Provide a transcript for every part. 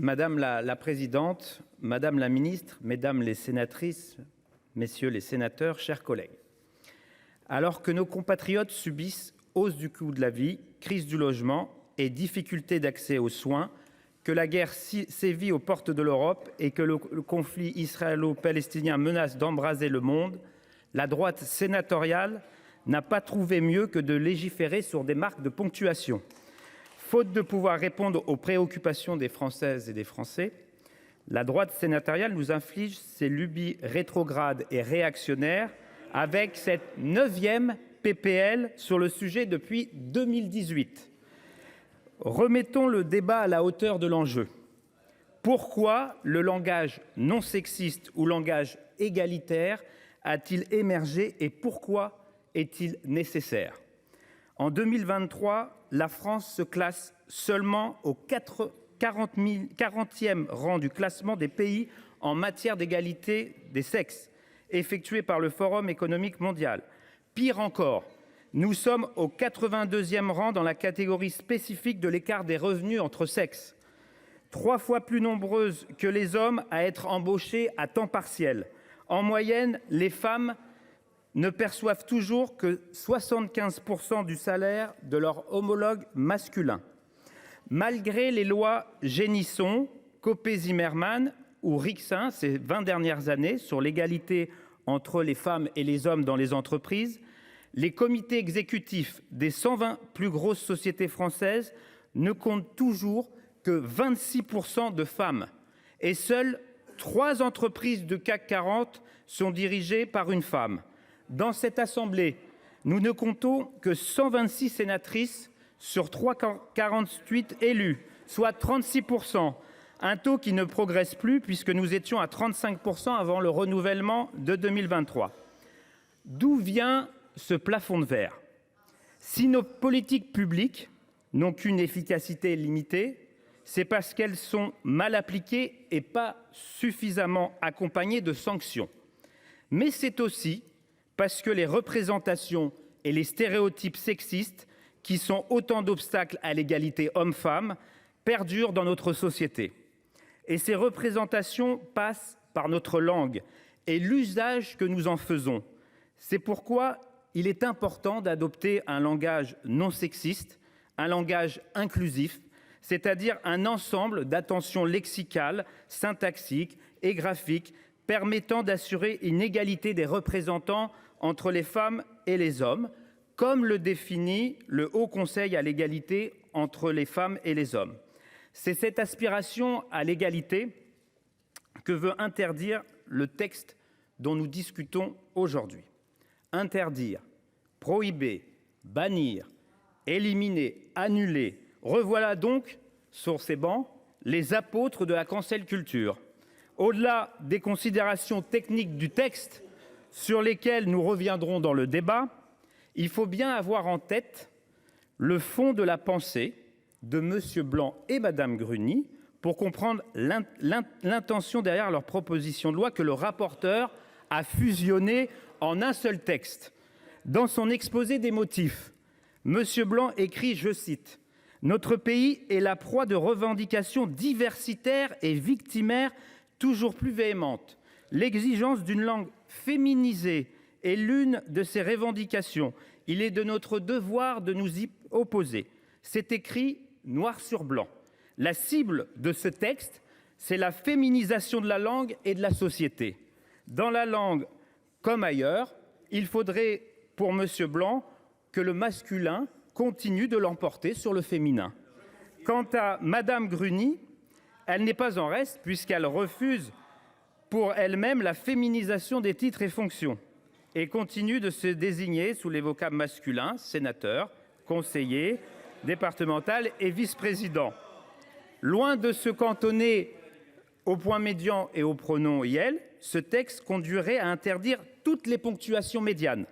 Madame la présidente, madame la ministre, mesdames les sénatrices, messieurs les sénateurs, chers collègues. Alors que nos compatriotes subissent hausse du coût de la vie, crise du logement et difficultés d'accès aux soins, que la guerre sévit aux portes de l'Europe et que le conflit israélo-palestinien menace d'embraser le monde, la droite sénatoriale n'a pas trouvé mieux que de légiférer sur des marques de ponctuation. Faute de pouvoir répondre aux préoccupations des Françaises et des Français, la droite sénatoriale nous inflige ses lubies rétrogrades et réactionnaires avec cette 9e PPL sur le sujet depuis 2018. Remettons le débat à la hauteur de l'enjeu. Pourquoi le langage non sexiste ou langage égalitaire a-t-il émergé et pourquoi est-il nécessaire ? En 2023, la France se classe seulement au 40e rang du classement des pays en matière d'égalité des sexes, effectué par le Forum économique mondial. Pire encore, nous sommes au 82e rang dans la catégorie spécifique de l'écart des revenus entre sexes. 3 fois plus nombreuses que les hommes à être embauchés à temps partiel. En moyenne, les femmes ne perçoivent toujours que 75% du salaire de leur homologue masculin. Malgré les lois Génisson, Copé-Zimmermann ou Rixain ces 20 dernières années sur l'égalité entre les femmes et les hommes dans les entreprises, les comités exécutifs des 120 plus grosses sociétés françaises ne comptent toujours que 26% de femmes. Et seules 3 entreprises de CAC 40 sont dirigées par une femme. Dans cette assemblée, nous ne comptons que 126 sénatrices sur 348 élus, soit 36%. Un taux qui ne progresse plus puisque nous étions à 35% avant le renouvellement de 2023. D'où vient ce plafond de verre ? Si nos politiques publiques n'ont qu'une efficacité limitée, c'est parce qu'elles sont mal appliquées et pas suffisamment accompagnées de sanctions. Mais c'est aussi parce que les représentations et les stéréotypes sexistes, qui sont autant d'obstacles à l'égalité homme-femme, perdurent dans notre société. Et ces représentations passent par notre langue et l'usage que nous en faisons. C'est pourquoi il est important d'adopter un langage non sexiste, un langage inclusif, c'est-à-dire un ensemble d'attentions lexicales, syntaxiques et graphiques permettant d'assurer une égalité des représentants entre les femmes et les hommes, comme le définit le Haut Conseil à l'égalité entre les femmes et les hommes. C'est cette aspiration à l'égalité que veut interdire le texte dont nous discutons aujourd'hui. Interdire, prohiber, bannir, éliminer, annuler. Revoilà donc, sur ces bancs, les apôtres de la cancel culture. Au-delà des considérations techniques du texte, sur lesquelles nous reviendrons dans le débat, il faut bien avoir en tête le fond de la pensée de M. Blanc et Mme Gruny pour comprendre l'intention derrière leur proposition de loi que le rapporteur a fusionnée en un seul texte. Dans son exposé des motifs, M. Blanc écrit, je cite, « Notre pays est la proie de revendications diversitaires et victimaires toujours plus véhémentes. L'exigence d'une langue féminisée est l'une de ces revendications. Il est de notre devoir de nous y opposer. » C'est écrit noir sur blanc. La cible de ce texte, c'est la féminisation de la langue et de la société. Dans la langue comme ailleurs, il faudrait, pour M. Blanc, que le masculin continue de l'emporter sur le féminin. Quant à Mme Gruny, elle n'est pas en reste puisqu'elle refuse pour elle-même la féminisation des titres et fonctions et continue de se désigner sous les vocables masculins, sénateur, conseiller, départemental et vice-président. Loin de se cantonner au point médian et au pronom il, ce texte conduirait à interdire toutes les ponctuations médianes,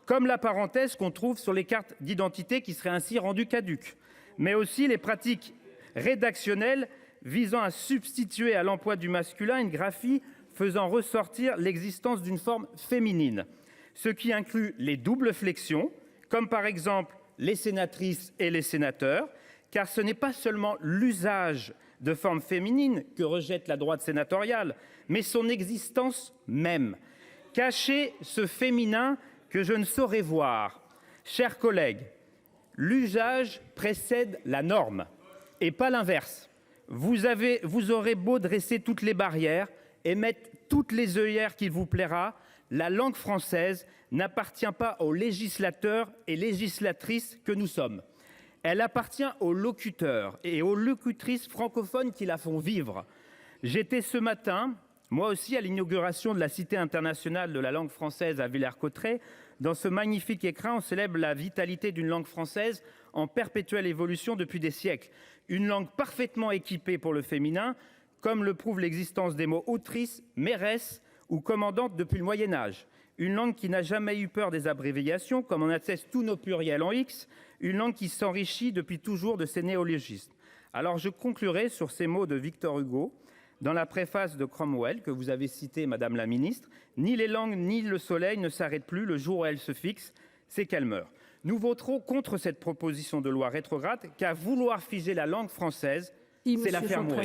comme la parenthèse qu'on trouve sur les cartes d'identité qui serait ainsi rendue caduque, mais aussi les pratiques rédactionnelles visant à substituer à l'emploi du masculin une graphie faisant ressortir l'existence d'une forme féminine, ce qui inclut les doubles flexions, comme par exemple les sénatrices et les sénateurs, car ce n'est pas seulement l'usage de forme féminine que rejette la droite sénatoriale, mais son existence même. Cacher ce féminin que je ne saurais voir. Chers collègues, l'usage précède la norme et pas l'inverse. Vous aurez beau dresser toutes les barrières et mettre toutes les œillères qu'il vous plaira, la langue française n'appartient pas aux législateurs et législatrices que nous sommes. Elle appartient aux locuteurs et aux locutrices francophones qui la font vivre. J'étais ce matin, moi aussi, à l'inauguration de la Cité internationale de la langue française à Villers-Cotterêts. Dans ce magnifique écrin, on célèbre la vitalité d'une langue française en perpétuelle évolution depuis des siècles. Une langue parfaitement équipée pour le féminin, comme le prouve l'existence des mots autrice, mairesse ou commandante depuis le Moyen-Âge. Une langue qui n'a jamais eu peur des abréviations, comme en attestent tous nos pluriels en X. Une langue qui s'enrichit depuis toujours de ses néologismes. Alors je conclurai sur ces mots de Victor Hugo, dans la préface de Cromwell, que vous avez citée, Madame la Ministre. Ni les langues ni le soleil ne s'arrêtent plus, le jour où elles se fixent, c'est qu'elles meurent. Nous voterons contre cette proposition de loi rétrograde, car vouloir figer la langue française, c'est la faire mourir.